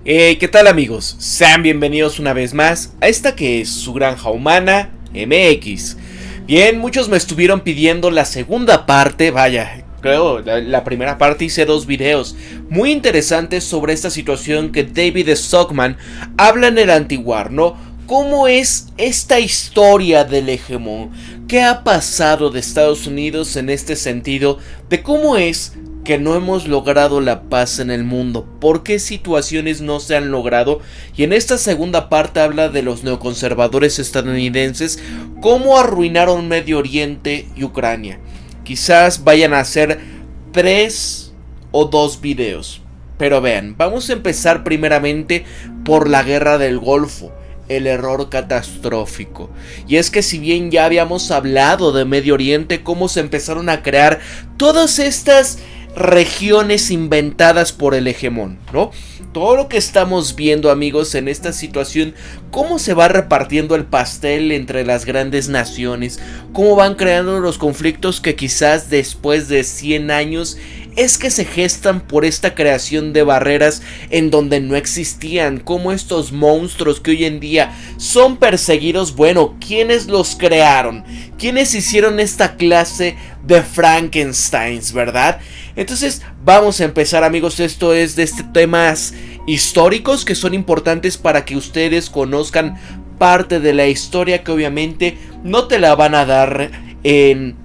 ¿Qué tal amigos? Sean bienvenidos una vez más a esta que es su Granja Humana MX. Bien, muchos me estuvieron pidiendo la segunda parte, creo la primera parte hice 2 videos muy interesantes sobre esta situación que David Stockman habla en el Antiwar, ¿no? ¿Cómo es esta historia del hegemón? ¿Qué ha pasado de Estados Unidos en este sentido? De cómo es que no hemos logrado la paz en el mundo, por qué situaciones no se han logrado, y en esta segunda parte habla de los neoconservadores estadounidenses, cómo arruinaron Medio Oriente y Ucrania. Quizás vayan a hacer 3 o 2 videos, pero vean, vamos a empezar primeramente por la guerra del Golfo. El error catastrófico. Y es que si bien ya habíamos hablado de Medio Oriente, cómo se empezaron a crear todas estas regiones inventadas por el hegemón, ¿no? Todo lo que estamos viendo, amigos, en esta situación, cómo se va repartiendo el pastel entre las grandes naciones, cómo van creando los conflictos que quizás después de 100 años es que se gestan por esta creación de barreras en donde no existían, como estos monstruos que hoy en día son perseguidos. Bueno, ¿quiénes los crearon? ¿Quiénes hicieron esta clase de Frankensteins, verdad? Entonces vamos a empezar, amigos. Esto es de temas históricos que son importantes para que ustedes conozcan parte de la historia que obviamente no te la van a dar en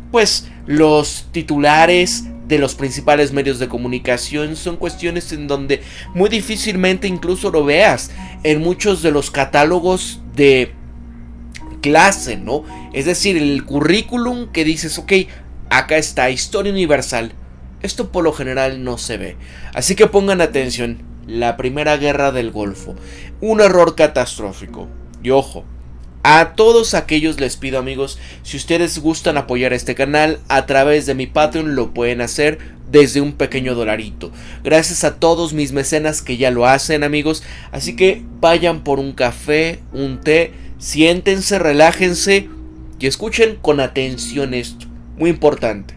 los titulares de los principales medios de comunicación. Son cuestiones en donde muy difícilmente incluso lo veas en muchos de los catálogos de clase, ¿no? Es decir, el currículum que dices, ok, acá está, historia universal. Esto por lo general no se ve. Así que pongan atención, la primera guerra del Golfo, un error catastrófico. Y ojo, a todos aquellos les pido, amigos, si ustedes gustan apoyar este canal a través de mi Patreon, lo pueden hacer desde un pequeño $1. Gracias a todos mis mecenas que ya lo hacen, amigos. Así que vayan por un café, un té, siéntense, relájense y escuchen con atención esto, muy importante.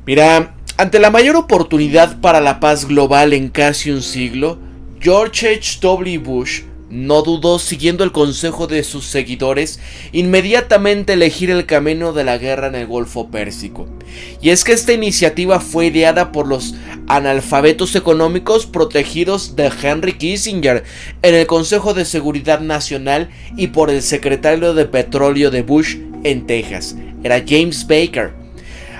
Mira, ante la mayor oportunidad para la paz global en casi un siglo, George H.W. Bush no dudó, siguiendo el consejo de sus seguidores, inmediatamente elegir el camino de la guerra en el Golfo Pérsico. Y es que esta iniciativa fue ideada por los analfabetos económicos protegidos de Henry Kissinger en el Consejo de Seguridad Nacional y por el secretario de Petróleo de Bush en Texas, era James Baker.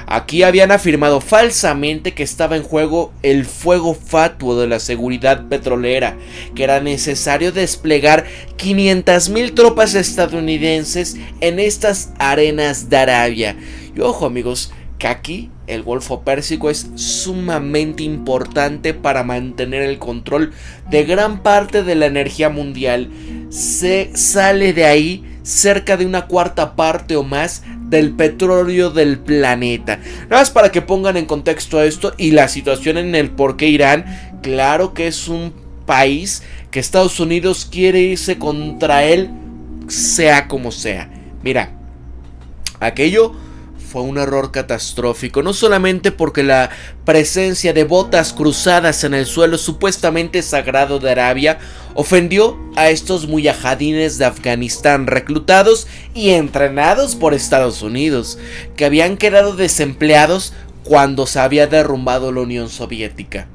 Aquí habían afirmado falsamente que estaba en juego el fuego fatuo de la seguridad petrolera, que era necesario desplegar 500,000 tropas estadounidenses en estas arenas de Arabia. Y ojo, amigos, que aquí el Golfo Pérsico es sumamente importante para mantener el control de gran parte de la energía mundial. Se sale de ahí cerca de una cuarta parte o más del petróleo del planeta. Nada más para que pongan en contexto esto y la situación en el por qué Irán, claro que es un país que Estados Unidos quiere irse contra él, sea como sea. Mira, aquello fue un error catastrófico, no solamente porque la presencia de botas cruzadas en el suelo supuestamente sagrado de Arabia ofendió a estos muyahadines de Afganistán reclutados y entrenados por Estados Unidos, que habían quedado desempleados cuando se había derrumbado la Unión Soviética.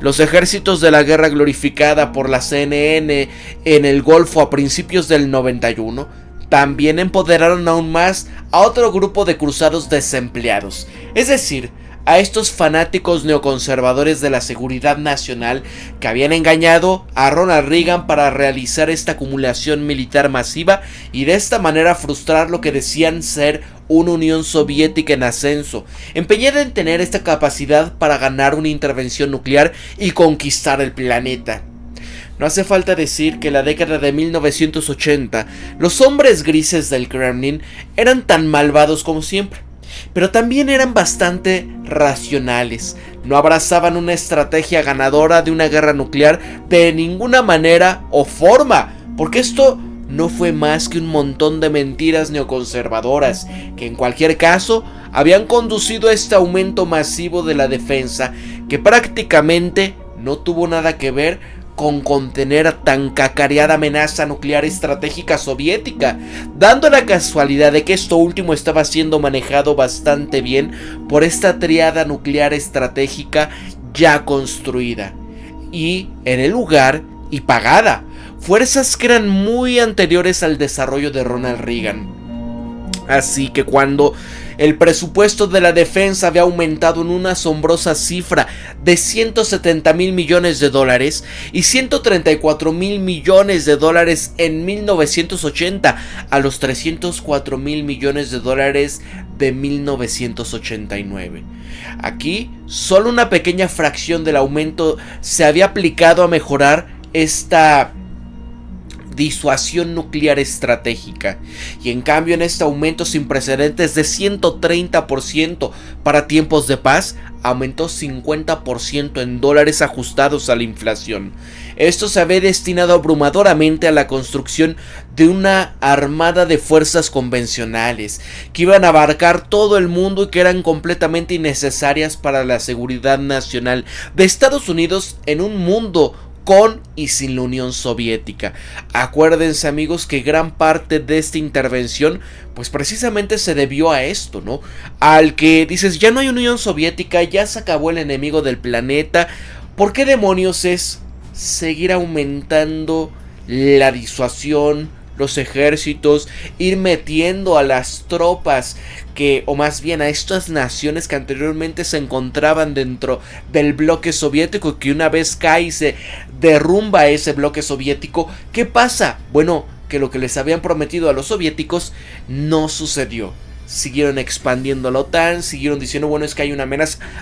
Los ejércitos de la guerra glorificada por la CNN en el Golfo a principios del 91 también empoderaron aún más a otro grupo de cruzados desempleados, es decir, a estos fanáticos neoconservadores de la seguridad nacional que habían engañado a Ronald Reagan para realizar esta acumulación militar masiva y de esta manera frustrar lo que decían ser una Unión Soviética en ascenso, empeñada en tener esta capacidad para ganar una intervención nuclear y conquistar el planeta. No hace falta decir que en la década de 1980 los hombres grises del Kremlin eran tan malvados como siempre, pero también eran bastante racionales. No abrazaban una estrategia ganadora de una guerra nuclear de ninguna manera o forma, porque esto no fue más que un montón de mentiras neoconservadoras que en cualquier caso habían conducido a este aumento masivo de la defensa, que prácticamente no tuvo nada que ver con contener tan cacareada amenaza nuclear estratégica soviética, dando la casualidad de que esto último estaba siendo manejado bastante bien por esta triada nuclear estratégica ya construida y en el lugar y pagada, fuerzas que eran muy anteriores al desarrollo de Ronald Reagan. Así que cuando el presupuesto de la defensa había aumentado en una asombrosa cifra de 170,000 millones de dólares y 134,000 millones de dólares en 1980 a los 304,000 millones de dólares de 1989. Aquí solo una pequeña fracción del aumento se había aplicado a mejorar esta disuasión nuclear estratégica, y en cambio en este aumento sin precedentes de 130% para tiempos de paz, aumentó 50% en dólares ajustados a la inflación. Esto se había destinado abrumadoramente a la construcción de una armada de fuerzas convencionales que iban a abarcar todo el mundo y que eran completamente innecesarias para la seguridad nacional de Estados Unidos en un mundo con y sin la Unión Soviética. Acuérdense, amigos, que gran parte de esta intervención pues precisamente se debió a esto, ¿no? Al que dices, ya no hay Unión Soviética, ya se acabó el enemigo del planeta. ¿Por qué demonios es seguir aumentando la disuasión, los ejércitos, ir metiendo a las tropas que, o más bien a estas naciones que anteriormente se encontraban dentro del bloque soviético, que una vez cae y se derrumba ese bloque soviético? ¿Qué pasa? Bueno, que lo que les habían prometido a los soviéticos no sucedió. Siguieron expandiendo la OTAN, siguieron diciendo, bueno, es que hay una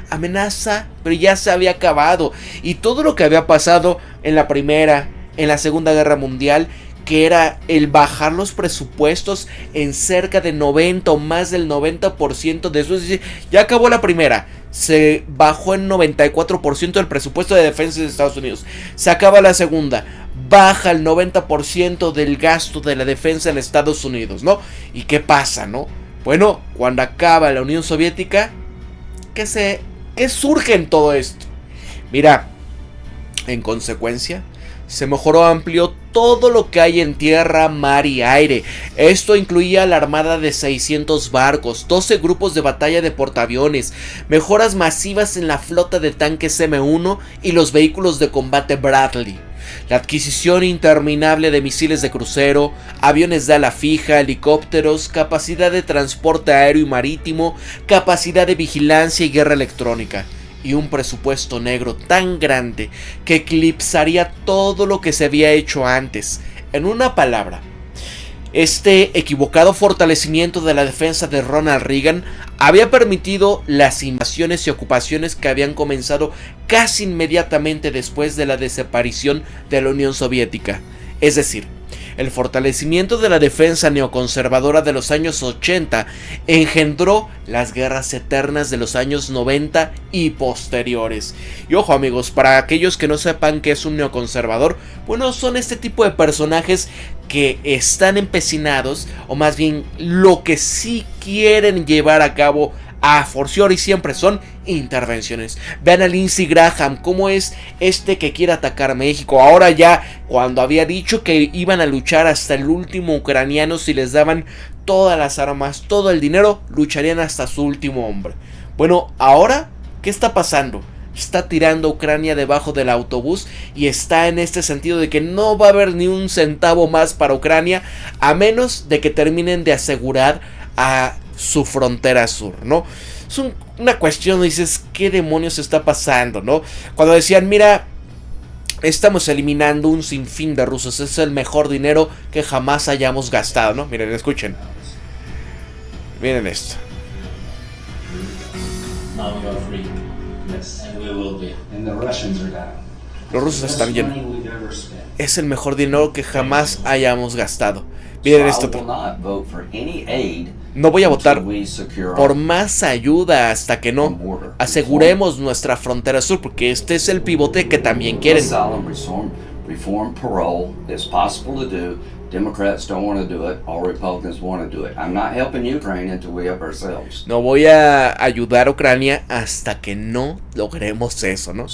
amenaza, pero ya se había acabado. Y todo lo que había pasado en la Primera, en la Segunda Guerra Mundial, que era el bajar los presupuestos en cerca de 90 o más del 90% de eso. Es decir, ya acabó la primera, se bajó en 94% el presupuesto de defensa de Estados Unidos. Se acaba la segunda, baja el 90% del gasto de la defensa en Estados Unidos, ¿no? ¿Y qué pasa, no? Bueno, cuando acaba la Unión Soviética, ¿qué surge en todo esto? Mira, en consecuencia, se mejoró amplio todo lo que hay en tierra, mar y aire. Esto incluía la armada de 600 barcos, 12 grupos de batalla de portaaviones, mejoras masivas en la flota de tanques M1 y los vehículos de combate Bradley, la adquisición interminable de misiles de crucero, aviones de ala fija, helicópteros, capacidad de transporte aéreo y marítimo, capacidad de vigilancia y guerra electrónica. Y un presupuesto negro tan grande que eclipsaría todo lo que se había hecho antes. En una palabra, este equivocado fortalecimiento de la defensa de Ronald Reagan había permitido las invasiones y ocupaciones que habían comenzado casi inmediatamente después de la desaparición de la Unión Soviética. Es decir, el fortalecimiento de la defensa neoconservadora de los años 80 engendró las guerras eternas de los años 90 y posteriores. Y ojo, amigos, para aquellos que no sepan qué es un neoconservador, bueno, son este tipo de personajes que están empecinados, o más bien lo que sí quieren llevar a cabo a forciori siempre son intervenciones. Vean a Lindsey Graham, cómo es este que quiere atacar México. Ahora ya, cuando había dicho que iban a luchar hasta el último ucraniano, si les daban todas las armas, todo el dinero, lucharían hasta su último hombre. Bueno, ahora, ¿qué está pasando? Está tirando a Ucrania debajo del autobús y está en este sentido de que no va a haber ni un centavo más para Ucrania, a menos de que terminen de asegurar a su frontera sur, ¿no? Es una cuestión, dices, ¿qué demonios está pasando, no? Cuando decían, mira, estamos eliminando un sinfín de rusos, es el mejor dinero que jamás hayamos gastado, ¿no? Miren, escuchen. Miren esto. Los rusos están llenos. Es el mejor dinero que jamás hayamos gastado. Miren esto. No voy a votar por más ayuda hasta que no aseguremos nuestra frontera sur, porque este es el pivote que también quieren. reform parole. It's possible to do. Democrats don't want to do it. All Republicans want to do it. I'm not helping Ukraine until we help ourselves. No voy a ayudar a Ucrania hasta que no logremos eso, ¿no?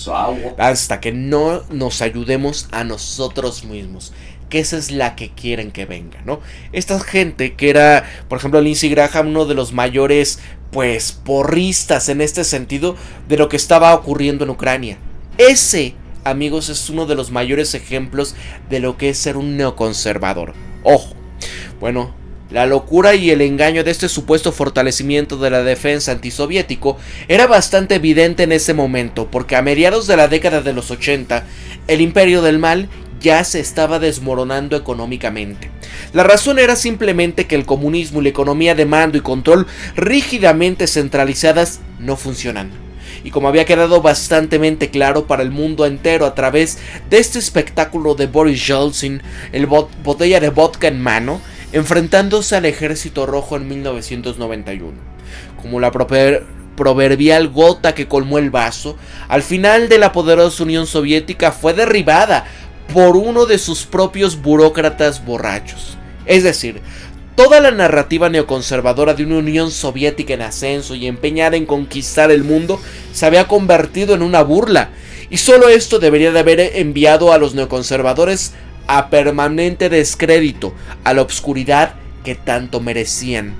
Hasta que no nos ayudemos a nosotros mismos. Que esa es la que quieren que venga, ¿no? Esta gente que era, por ejemplo, Lindsey Graham, uno de los mayores, pues, porristas en este sentido de lo que estaba ocurriendo en Ucrania. Ese, amigos, es uno de los mayores ejemplos de lo que es ser un neoconservador. Ojo, bueno, la locura y el engaño de este supuesto fortalecimiento de la defensa antisoviético era bastante evidente en ese momento, porque a mediados de la década de los 80, el imperio del mal ya se estaba desmoronando económicamente. La razón era simplemente que el comunismo y la economía de mando y control rígidamente centralizadas no funcionan. Y como había quedado bastante claro para el mundo entero a través de este espectáculo de Boris Yeltsin, el botella de vodka en mano, enfrentándose al ejército rojo en 1991. Como la proverbial gota que colmó el vaso, al final de la poderosa Unión Soviética fue derribada por uno de sus propios burócratas borrachos. Es decir, toda la narrativa neoconservadora de una Unión Soviética en ascenso y empeñada en conquistar el mundo se había convertido en una burla, y solo esto debería de haber enviado a los neoconservadores a permanente descrédito, a la obscuridad que tanto merecían.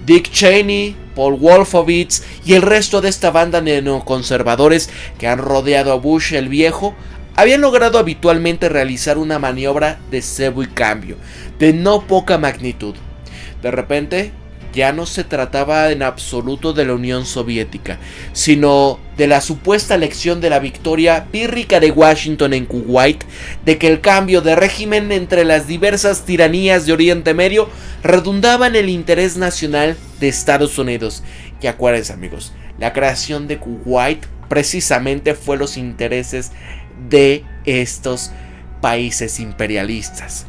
Dick Cheney, Paul Wolfowitz y el resto de esta banda de neoconservadores que han rodeado a Bush el Viejo habían logrado habitualmente realizar una maniobra de cebo y cambio, de no poca magnitud. De repente, ya no se trataba en absoluto de la Unión Soviética, sino de la supuesta elección de la victoria pírrica de Washington en Kuwait, de que el cambio de régimen entre las diversas tiranías de Oriente Medio redundaba en el interés nacional de Estados Unidos. Y acuérdense, amigos, la creación de Kuwait precisamente fue los intereses de estos países imperialistas.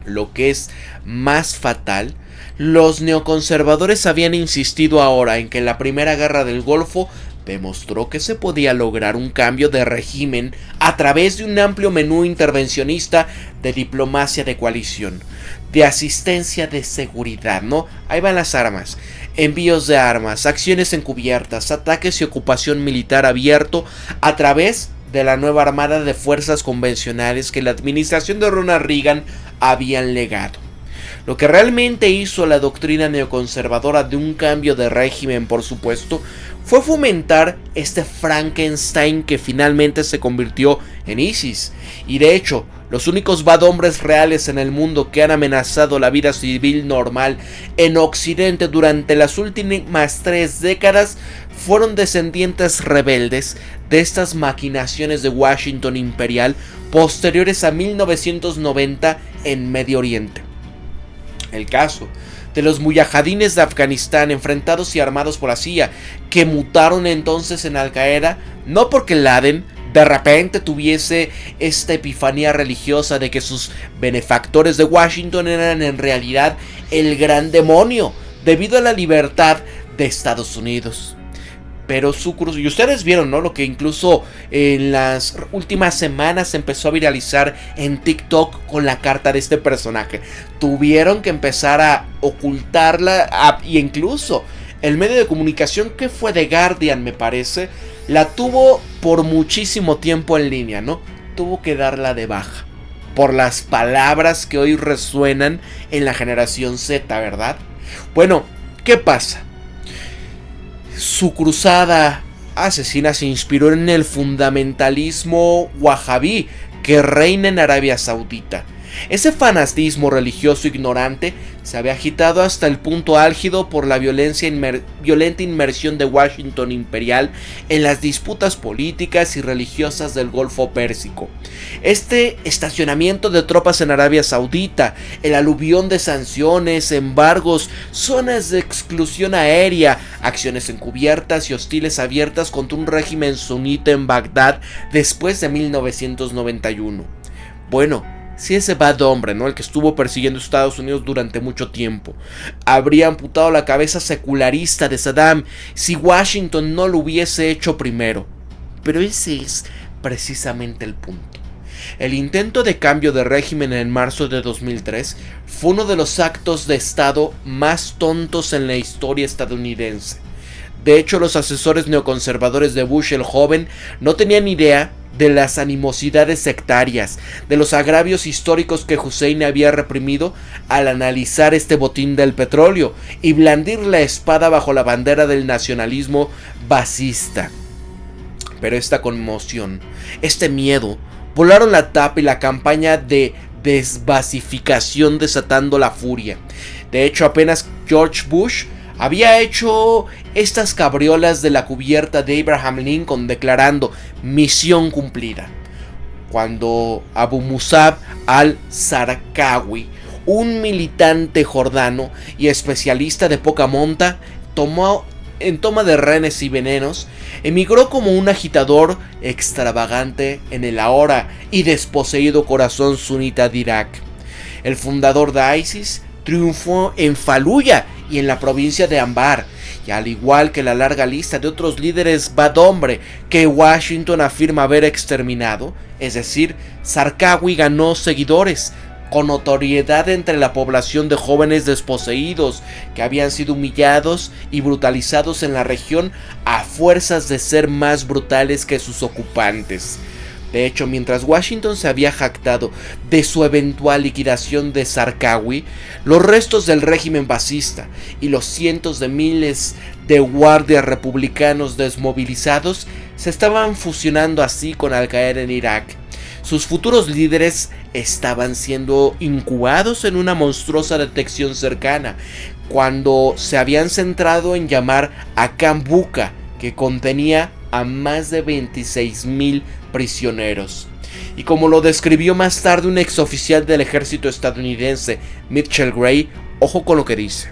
Lo que es más fatal, los neoconservadores habían insistido ahora en que la Primera Guerra del Golfo demostró que se podía lograr un cambio de régimen a través de un amplio menú intervencionista de diplomacia de coalición, de asistencia de seguridad, ¿no? Ahí van las armas, envíos de armas, acciones encubiertas, ataques y ocupación militar abierto a través de la nueva armada de fuerzas convencionales que la administración de Ronald Reagan habían legado. Lo que realmente hizo la doctrina neoconservadora de un cambio de régimen, por supuesto, fue fomentar este Frankenstein que finalmente se convirtió en ISIS. Y de hecho, los únicos bad hombres reales en el mundo que han amenazado la vida civil normal en Occidente durante las últimas 3 décadas fueron descendientes rebeldes de estas maquinaciones de Washington imperial posteriores a 1990 en Medio Oriente. El caso de los muyahidines de Afganistán, enfrentados y armados por la CIA, que mutaron entonces en Al Qaeda, no porque Laden de repente tuviese esta epifanía religiosa de que sus benefactores de Washington eran en realidad el gran demonio, debido a la libertad de Estados Unidos. Pero su cruz, y ustedes vieron, ¿no? Lo que incluso en las últimas semanas empezó a viralizar en TikTok con la carta de este personaje. Tuvieron que empezar a ocultarla, y incluso el medio de comunicación que fue The Guardian, me parece, la tuvo por muchísimo tiempo en línea, ¿no? Tuvo que darla de baja por las palabras que hoy resuenan en la generación Z, ¿verdad? Bueno, ¿qué pasa? Su cruzada asesina se inspiró en el fundamentalismo wahabí que reina en Arabia Saudita. Ese fanatismo religioso ignorante se había agitado hasta el punto álgido por la violenta inmersión de Washington imperial en las disputas políticas y religiosas del Golfo Pérsico. Este estacionamiento de tropas en Arabia Saudita, el aluvión de sanciones, embargos, zonas de exclusión aérea, acciones encubiertas y hostiles abiertas contra un régimen sunita en Bagdad después de 1991. Bueno, si ese bad hombre, ¿no?, el que estuvo persiguiendo a Estados Unidos durante mucho tiempo, habría amputado la cabeza secularista de Saddam si Washington no lo hubiese hecho primero. Pero ese es precisamente el punto. El intento de cambio de régimen en marzo de 2003 fue uno de los actos de Estado más tontos en la historia estadounidense. De hecho, los asesores neoconservadores de Bush el joven no tenían idea de las animosidades sectarias, de los agravios históricos que Hussein había reprimido al analizar este botín del petróleo y blandir la espada bajo la bandera del nacionalismo basista. Pero esta conmoción, este miedo, volaron la tapa y la campaña de desbasificación desatando la furia. De hecho, apenas George Bush había hecho estas cabriolas de la cubierta de Abraham Lincoln declarando misión cumplida, cuando Abu Musab al-Zarqawi, un militante jordano y especialista de poca monta en toma de rehenes y venenos, emigró como un agitador extravagante en el ahora y desposeído corazón sunita de Irak. El fundador de ISIS triunfó en Faluya y en la provincia de Anbar, y al igual que la larga lista de otros líderes badhombre que Washington afirma haber exterminado, es decir, Zarqawi ganó seguidores con notoriedad entre la población de jóvenes desposeídos que habían sido humillados y brutalizados en la región a fuerzas de ser más brutales que sus ocupantes. De hecho, mientras Washington se había jactado de su eventual liquidación de Zarqawi, los restos del régimen basista y los cientos de miles de guardias republicanos desmovilizados se estaban fusionando así con Al-Qaeda en Irak. Sus futuros líderes estaban siendo incubados en una monstruosa detección cercana, cuando se habían centrado en llamar a Camp Bucca, que contenía a más de 26,000 prisioneros. Y como lo describió más tarde un exoficial del ejército estadounidense, Mitchell Gray, ojo con lo que dice: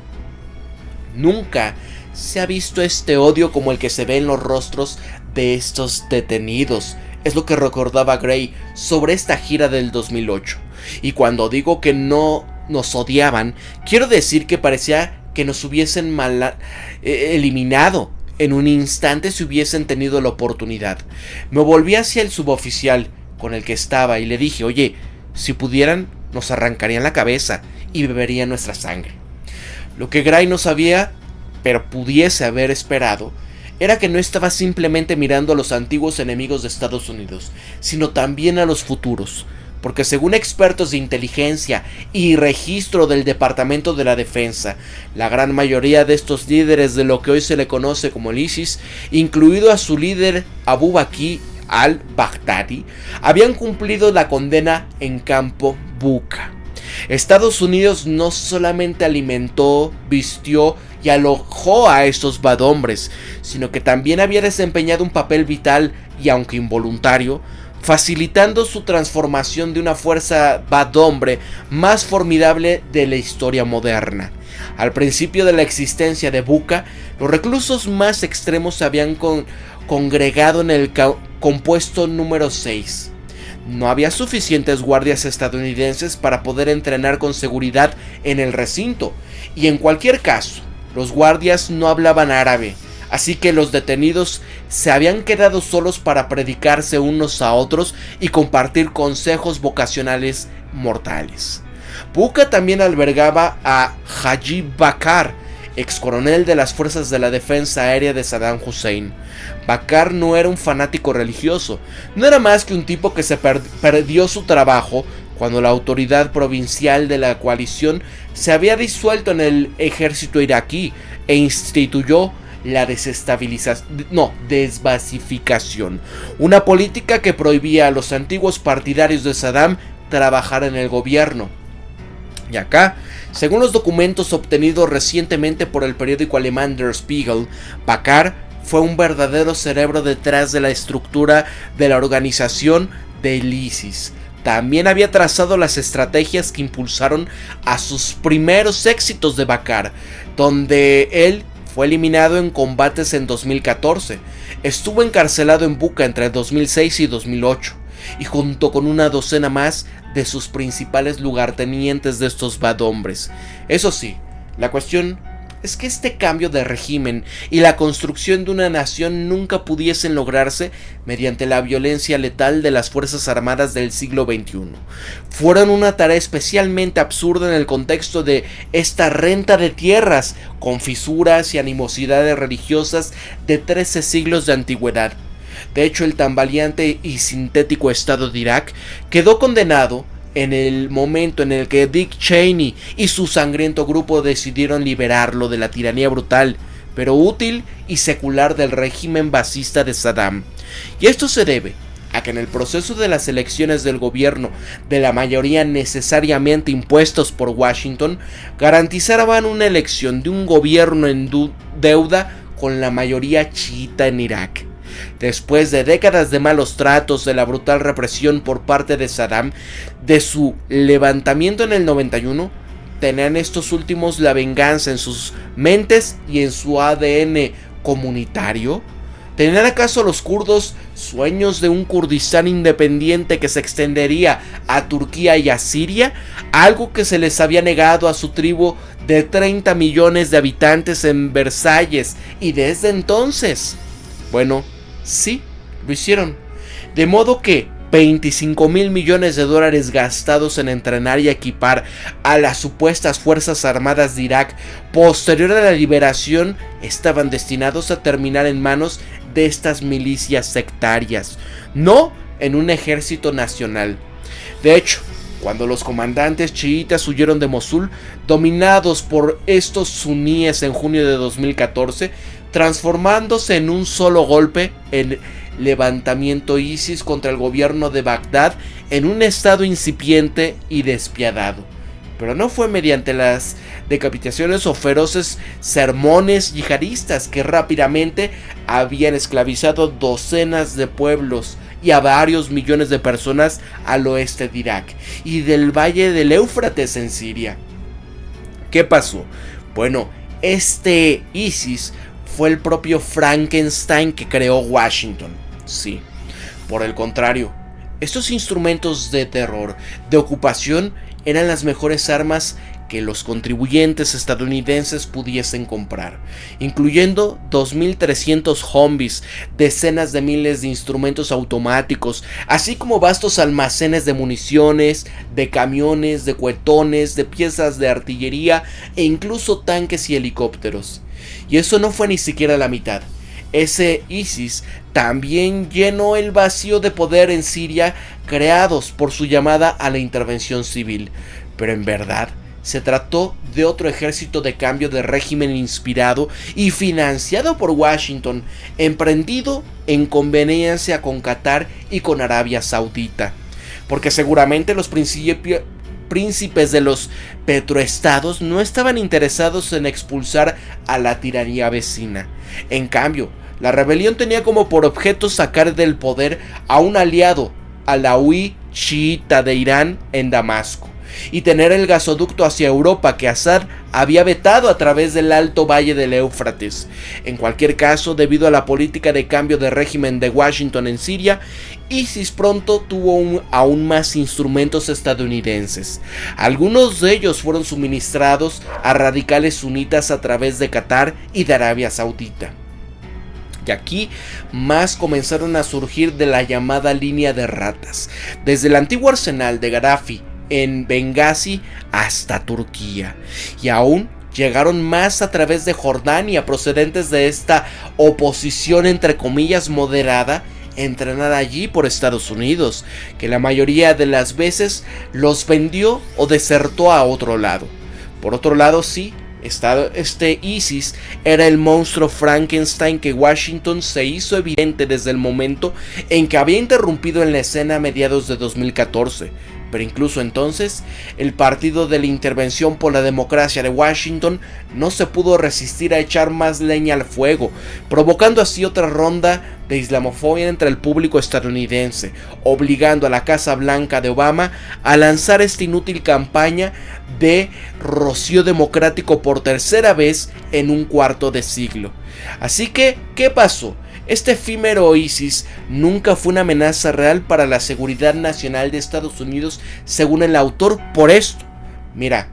nunca se ha visto este odio como el que se ve en los rostros de estos detenidos. Es lo que recordaba Gray sobre esta gira del 2008. Y cuando digo que no nos odiaban, quiero decir que parecía que nos hubiesen eliminado en un instante si hubiesen tenido la oportunidad. Me volví hacia el suboficial con el que estaba y le dije: oye, si pudieran nos arrancarían la cabeza y beberían nuestra sangre. Lo que Gray no sabía, pero pudiese haber esperado, era que no estaba simplemente mirando a los antiguos enemigos de Estados Unidos, sino también a los futuros, porque según expertos de inteligencia y registro del Departamento de la Defensa, la gran mayoría de estos líderes de lo que hoy se le conoce como el ISIS, incluido a su líder Abu Bakr al-Baghdadi, habían cumplido la condena en Campo Bucca. Estados Unidos no solamente alimentó, vistió y alojó a estos badhombres, sino que también había desempeñado un papel vital y aunque involuntario, facilitando su transformación de una fuerza badhombre más formidable de la historia moderna. Al principio de la existencia de Bucca, los reclusos más extremos se habían congregado en el compuesto número 6. No había suficientes guardias estadounidenses para poder entrenar con seguridad en el recinto, y en cualquier caso, los guardias no hablaban árabe, así que los detenidos se habían quedado solos para predicarse unos a otros y compartir consejos vocacionales mortales. Bucca también albergaba a Haji Bakr, ex coronel de las fuerzas de la defensa aérea de Saddam Hussein. Bakr no era un fanático religioso, no era más que un tipo que se perdió su trabajo cuando la autoridad provincial de la coalición se había disuelto en el ejército iraquí e instituyó la desbasificación, una política que prohibía a los antiguos partidarios de Saddam trabajar en el gobierno. Y acá, según los documentos obtenidos recientemente por el periódico alemán Der Spiegel, Bakr fue un verdadero cerebro detrás de la estructura de la organización del ISIS. También había trazado las estrategias que impulsaron a sus primeros éxitos de Bakr, donde él fue eliminado en combates en 2014. Estuvo encarcelado en Bucca entre 2006 y 2008, y junto con una docena más de sus principales lugartenientes de estos badhombres. Eso sí, la cuestión es que este cambio de régimen y la construcción de una nación nunca pudiesen lograrse mediante la violencia letal de las Fuerzas Armadas del siglo XXI. Fueron una tarea especialmente absurda en el contexto de esta renta de tierras, con fisuras y animosidades religiosas de 13 siglos de antigüedad. De hecho, el tambaleante y sintético Estado de Irak quedó condenado en el momento en el que Dick Cheney y su sangriento grupo decidieron liberarlo de la tiranía brutal, pero útil y secular del régimen basista de Saddam. Y esto se debe a que en el proceso de las elecciones del gobierno de la mayoría necesariamente impuestos por Washington, garantizaban una elección de un gobierno en deuda con la mayoría chiita en Irak. Después de décadas de malos tratos, de la brutal represión por parte de Saddam, de su levantamiento en el 91, tenían estos últimos la venganza en sus mentes y en su ADN comunitario. ¿Tenían acaso los kurdos sueños de un Kurdistán independiente que se extendería a Turquía y a Siria? Algo que se les había negado a su tribu de 30 millones de habitantes en Versalles, y desde entonces, bueno, sí, lo hicieron. De modo que 25,000 millones de dólares gastados en entrenar y equipar a las supuestas Fuerzas Armadas de Irak posterior a la liberación estaban destinados a terminar en manos de estas milicias sectarias, no en un ejército nacional. De hecho, cuando los comandantes chiitas huyeron de Mosul, dominados por estos suníes en junio de 2014, transformándose en un solo golpe el levantamiento ISIS contra el gobierno de Bagdad en un estado incipiente y despiadado. Pero no fue mediante las decapitaciones o feroces sermones yihadistas que rápidamente habían esclavizado docenas de pueblos y a varios millones de personas al oeste de Irak y del valle del Éufrates en Siria. ¿Qué pasó? Bueno, este ISIS fue el propio Frankenstein que creó Washington. Sí, por el contrario, estos instrumentos de terror, de ocupación, eran las mejores armas que los contribuyentes estadounidenses pudiesen comprar, incluyendo 2.300 Humvees, decenas de miles de instrumentos automáticos, así como vastos almacenes de municiones, de camiones, de cuetones, de piezas de artillería e incluso tanques y helicópteros. Y eso no fue ni siquiera la mitad. Ese ISIS también llenó el vacío de poder en Siria creados por su llamada a la intervención civil, pero en verdad se trató de otro ejército de cambio de régimen inspirado y financiado por Washington, emprendido en conveniencia con Qatar y con Arabia Saudita, porque seguramente los príncipes de los petroestados no estaban interesados en expulsar a la tiranía vecina. En cambio, la rebelión tenía como por objeto sacar del poder a un aliado, alauí chiita de Irán en Damasco, y tener el gasoducto hacia Europa que Assad había vetado a través del alto valle del Éufrates. En cualquier caso, debido a la política de cambio de régimen de Washington en Siria, ISIS pronto tuvo aún más instrumentos estadounidenses. Algunos de ellos fueron suministrados a radicales sunitas a través de Qatar y de Arabia Saudita. Y aquí más comenzaron a surgir de la llamada línea de ratas, desde el antiguo arsenal de Gaddafi en Benghazi hasta Turquía, y aún llegaron más a través de Jordania, procedentes de esta oposición entre comillas moderada, entrenada allí por Estados Unidos, que la mayoría de las veces los vendió o desertó a otro lado. Por otro lado, sí, este ISIS era el monstruo Frankenstein que Washington se hizo evidente desde el momento en que había interrumpido en la escena a mediados de 2014. Pero incluso entonces, el Partido de la Intervención por la Democracia de Washington no se pudo resistir a echar más leña al fuego, provocando así otra ronda de islamofobia entre el público estadounidense, obligando a la Casa Blanca de Obama a lanzar esta inútil campaña de rocío democrático por tercera vez en un cuarto de siglo. Así que, ¿qué pasó? Este efímero ISIS nunca fue una amenaza real para la seguridad nacional de Estados Unidos, según el autor, por esto. Mira,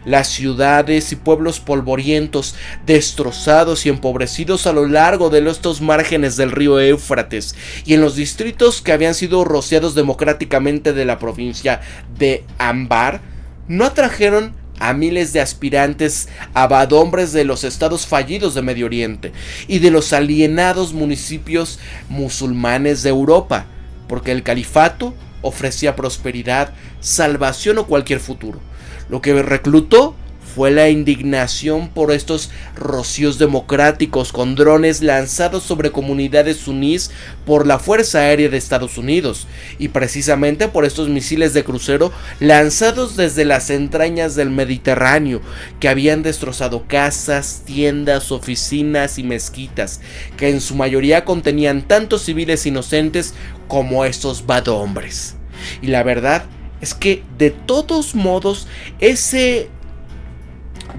Las ciudades y pueblos polvorientos, destrozados y empobrecidos a lo largo de estos márgenes del río Éufrates y en los distritos que habían sido rociados democráticamente de la provincia de Anbar, no atrajeron a miles de aspirantes abadombres de los estados fallidos de Medio Oriente y de los alienados municipios musulmanes de Europa, porque el califato ofrecía prosperidad, salvación o cualquier futuro. Lo que reclutó fue la indignación por estos rocíos democráticos con drones lanzados sobre comunidades sunníes por la Fuerza Aérea de Estados Unidos, y precisamente por estos misiles de crucero lanzados desde las entrañas del Mediterráneo, que habían destrozado casas, tiendas, oficinas y mezquitas, que en su mayoría contenían tanto civiles inocentes como estos badhombres. Y la verdad es que de todos modos ese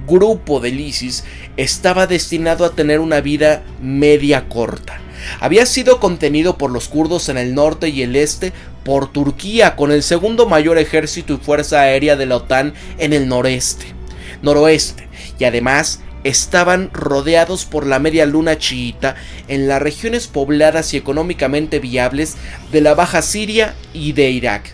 grupo del ISIS estaba destinado a tener una vida media corta. Había sido contenido por los kurdos en el norte y el este, por Turquía con el segundo mayor ejército y fuerza aérea de la OTAN en el noroeste, y además estaban rodeados por la media luna chiita en las regiones pobladas y económicamente viables de la Baja Siria y de Irak.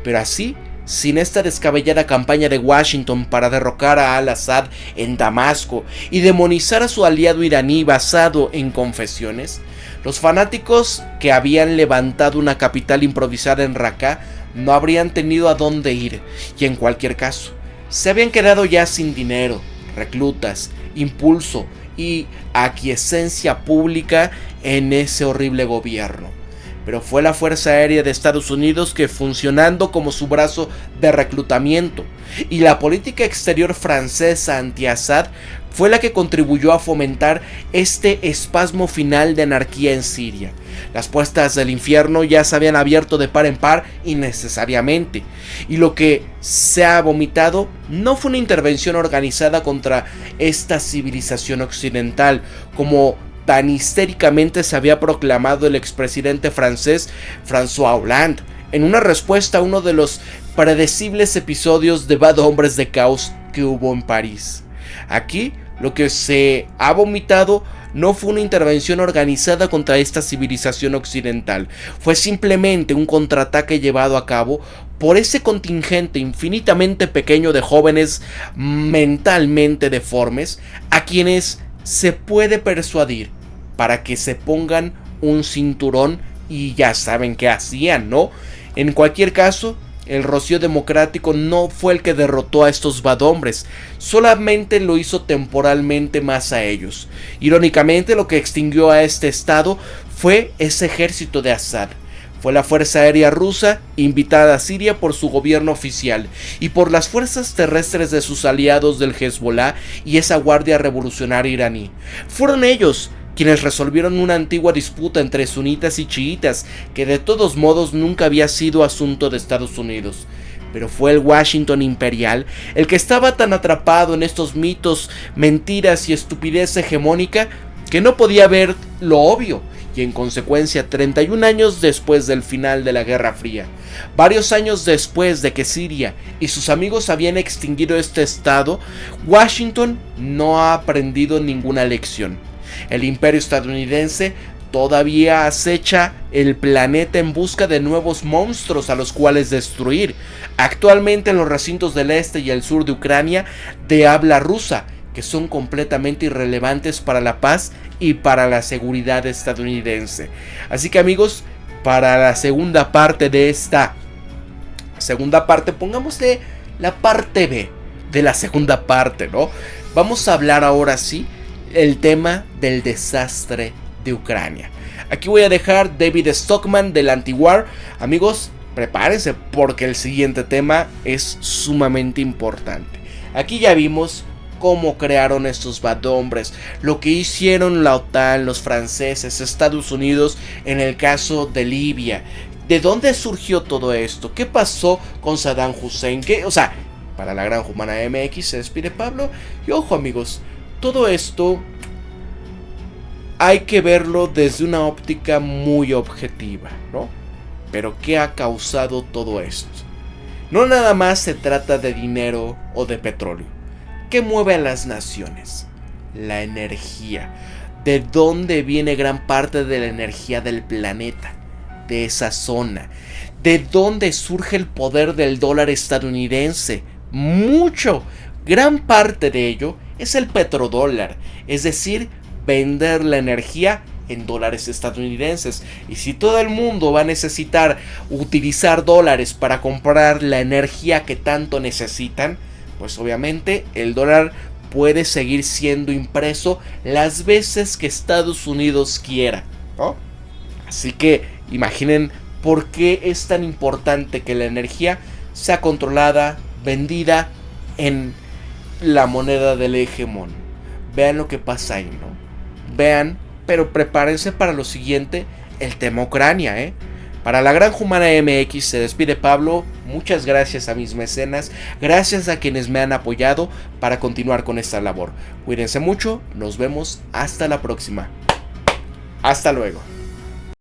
Pero así, sin esta descabellada campaña de Washington para derrocar a al-Assad en Damasco y demonizar a su aliado iraní basado en confesiones, los fanáticos que habían levantado una capital improvisada en Raqqa no habrían tenido a dónde ir, y en cualquier caso, se habían quedado ya sin dinero, reclutas, impulso y aquiescencia pública en ese horrible gobierno. Pero fue la Fuerza Aérea de Estados Unidos que, funcionando como su brazo de reclutamiento, y la política exterior francesa anti-Assad, fue la que contribuyó a fomentar este espasmo final de anarquía en Siria. Las puertas del infierno ya se habían abierto de par en par innecesariamente, y lo que se ha vomitado no fue una intervención organizada contra esta civilización occidental, como tan histéricamente se había proclamado el expresidente francés François Hollande, en una respuesta a uno de los predecibles episodios de bad hombres de caos que hubo en París. Aquí lo que se ha vomitado no fue una intervención organizada contra esta civilización occidental, fue simplemente un contraataque llevado a cabo por ese contingente infinitamente pequeño de jóvenes mentalmente deformes a quienes se puede persuadir para que se pongan un cinturón y ya saben qué hacían, ¿no? En cualquier caso, el rocío democrático no fue el que derrotó a estos badhombres, solamente lo hizo temporalmente más a ellos. Irónicamente, lo que extinguió a este estado fue ese ejército de Assad. Fue la Fuerza Aérea rusa, invitada a Siria por su gobierno oficial, y por las fuerzas terrestres de sus aliados del Hezbollah y esa guardia revolucionaria iraní. Fueron ellos quienes resolvieron una antigua disputa entre sunitas y chiitas que de todos modos nunca había sido asunto de Estados Unidos. Pero fue el Washington imperial el que estaba tan atrapado en estos mitos, mentiras y estupidez hegemónica que no podía ver lo obvio, y en consecuencia 31 años después del final de la Guerra Fría, varios años después de que Siria y sus amigos habían extinguido este estado, Washington no ha aprendido ninguna lección. El imperio estadounidense todavía acecha el planeta en busca de nuevos monstruos a los cuales destruir. Actualmente en los recintos del este y el sur de Ucrania de habla rusa, que son completamente irrelevantes para la paz y para la seguridad estadounidense. Así que amigos, para la segunda parte de esta segunda parte, pongámosle la parte B de la segunda parte, ¿no? Vamos a hablar ahora sí el tema del desastre de Ucrania. Aquí voy a dejar David Stockman del Antiwar. Amigos, prepárense porque el siguiente tema es sumamente importante. Aquí ya vimos cómo crearon estos badhombres, lo que hicieron la OTAN, los franceses, Estados Unidos en el caso de Libia. ¿De dónde surgió todo esto? ¿Qué pasó con Saddam Hussein? Para la Gran Humana MX se despide Pablo. Y ojo amigos, todo esto hay que verlo desde una óptica muy objetiva, ¿no? Pero ¿qué ha causado todo esto? No nada más se trata de dinero o de petróleo. ¿Qué mueve a las naciones? La energía. ¿De dónde viene gran parte de la energía del planeta? De esa zona. ¿De dónde surge el poder del dólar estadounidense? Mucho. Gran parte de ello es el petrodólar, es decir, vender la energía en dólares estadounidenses. Y si todo el mundo va a necesitar utilizar dólares para comprar la energía que tanto necesitan, pues obviamente el dólar puede seguir siendo impreso las veces que Estados Unidos quiera, ¿no? Así que imaginen por qué es tan importante que la energía sea controlada, vendida en la moneda del hegemón. Vean lo que pasa ahí, ¿no? Vean, pero prepárense para lo siguiente, el tema Ucrania, ¿eh? Para la Granja Humana MX se despide Pablo. Muchas gracias a mis mecenas, gracias a quienes me han apoyado para continuar con esta labor. Cuídense mucho, nos vemos hasta la próxima. Hasta luego.